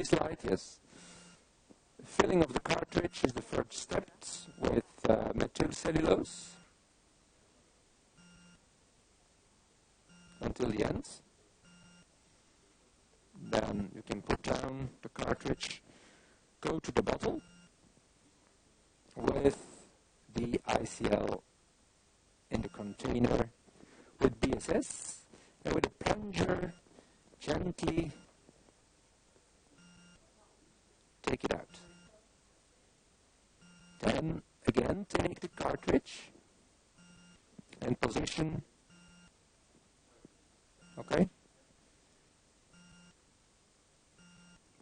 this light, yes. Filling of the cartridge is the first step with methylcellulose until the end. Then you can put down the cartridge, go to the bottle with the ICL in the container with BSS, and with a plunger gently take it out. Then again take the cartridge and position, okay,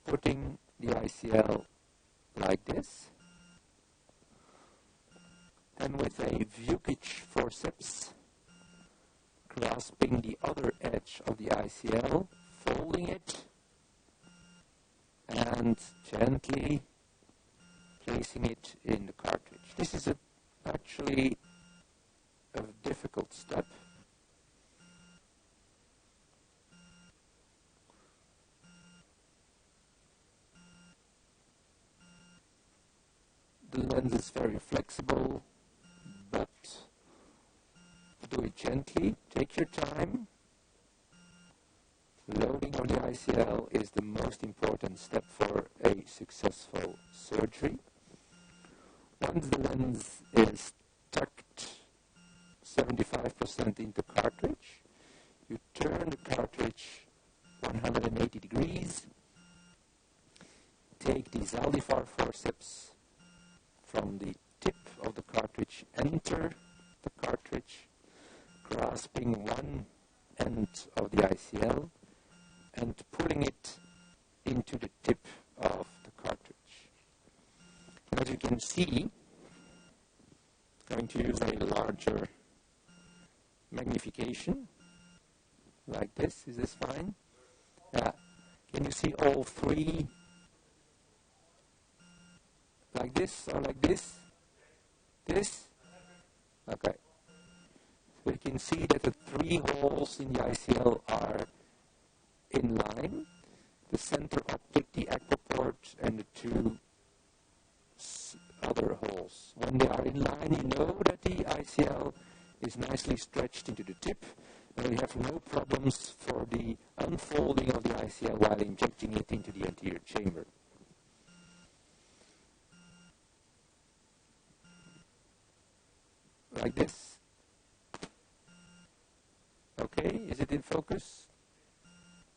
putting the ICL like this, and with a Vukic forceps grasping the other edge of the ICL, folding it, and gently placing it in the cartridge. This is actually a difficult step. The lens is very flexible, but do it gently, take your time. Loading of the ICL is the most important step for a successful surgery. Once the lens is tucked 75% into cartridge, you turn the cartridge 180 degrees, take the Zaldifar forceps from the tip of the cartridge, enter the cartridge, grasping one end of the ICL and pulling it into the tip of the cartridge. And as you can see, I'm going to use a larger magnification, like this. Is this fine? Yeah. Can you see all three? Like this or like this? This? Okay. So you can see that the three holes in the ICL are in line. The center optic, the aquaport, and the two other holes. When they are in line, you know that the ICL is nicely stretched into the tip, and we have no problems for the unfolding of the ICL while injecting it into the anterior chamber. Like this. Okay, is it in focus?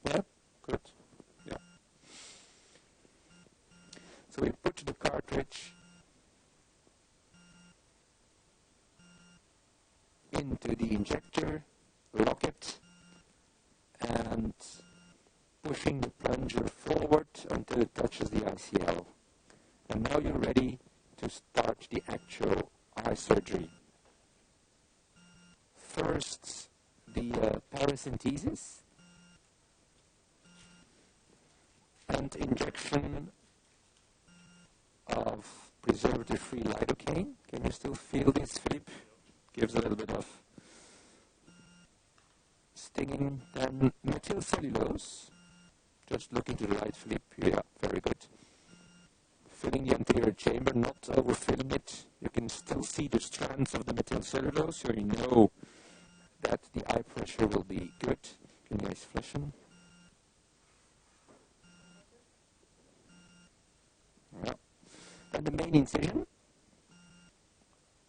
Yeah, good. Yeah. So we put the cartridge into the injector, lock it, and pushing the plunger forward until it touches the ICL. And now you're ready to start the actual eye surgery. First, the paracentesis and injection of preservative-free lidocaine. Can you still feel this, Philippe? Gives a little bit of stinging. Then methylcellulose. Just look into the light, Philippe. Yeah, very good. Filling the anterior chamber, not overfilling it. You can still see the strands of the methylcellulose, so you know that the eye pressure will be good. Can you guys flashen? Yeah. And the main incision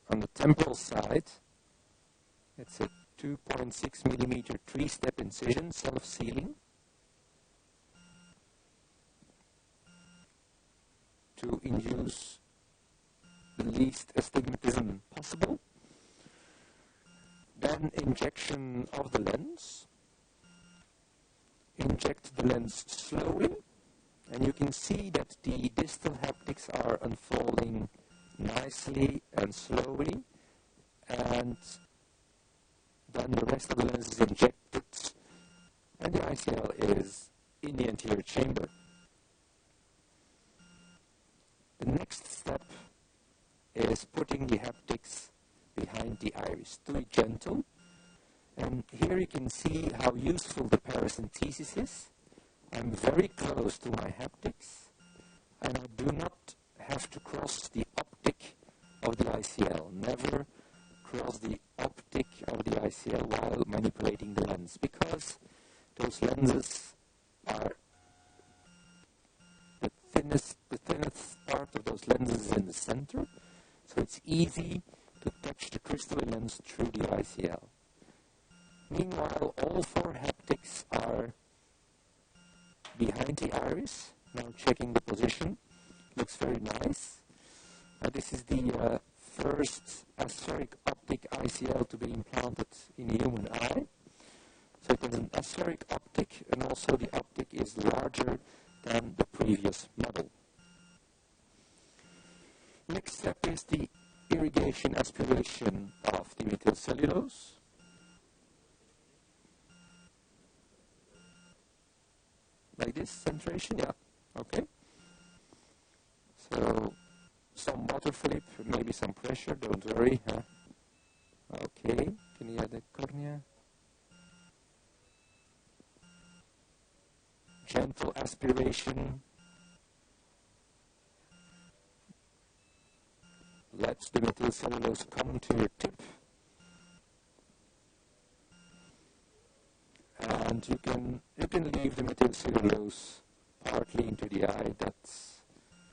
on the temporal side, it's a 2.6 millimeter 3-step incision, self-sealing, to induce the least astigmatism possible. Then injection of the lens. Inject the lens slowly, and you can see that the distal haptics are unfolding nicely and slowly, and then the rest of the lens is injected, and the ICL is in the anterior chamber. The next step is putting the haptics behind the iris. Do it gentle. And here you can see how useful the paracentesis is. I'm very close to my haptics, and I do not have to cross the optic of the ICL. Never cross the optic of the ICL while manipulating the lens, because those lenses are the thinnest part of those lenses is in the center, so it's easy to touch the crystalline lens through the ICL. Meanwhile, all four haptics are behind the iris. Now checking the position. Looks very nice. This is the first aspheric optic ICL to be implanted in the human eye. So it is an aspheric optic, and also the optic is larger than the previous model. Next step is the irrigation aspiration of the methylcellulose. Like this, centration, yeah, okay. So, some water flip, maybe some pressure, don't worry, huh? Okay, can you add the cornea? Gentle aspiration. Let the methylcellulose come to your tip. And you can leave the methylcellulose partly into the eye. That's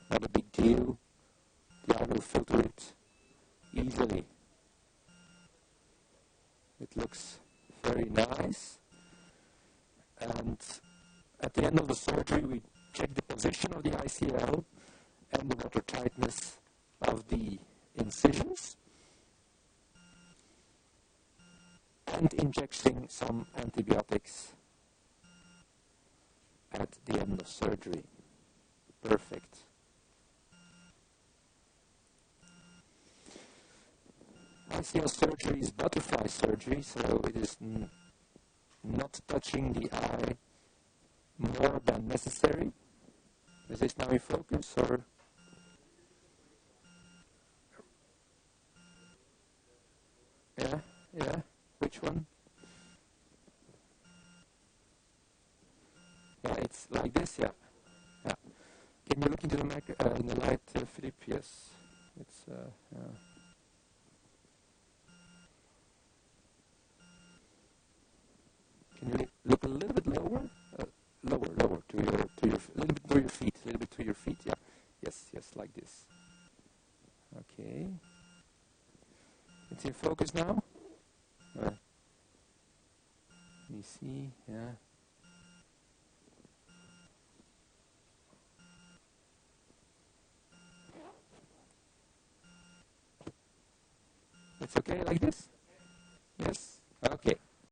not a big deal. The eye will filter it easily. It looks very nice. And at the end of the surgery, we check the position of the ICL and the water tightness of the incisions, and injecting some antibiotics at the end of surgery. Perfect. ICL surgery is butterfly surgery, so it is not touching the eye more than necessary. Is this now in focus, or? Yeah. Which one? Yeah, it's like this, yeah. Can you look into the in the light, Philip? Yes. It's, yeah. Can you look a little bit lower? Lower, to your, a little bit to your feet, yeah. Yes, like this. Okay. It's in focus now? Let me see, yeah. It's okay like this? Yes? Okay.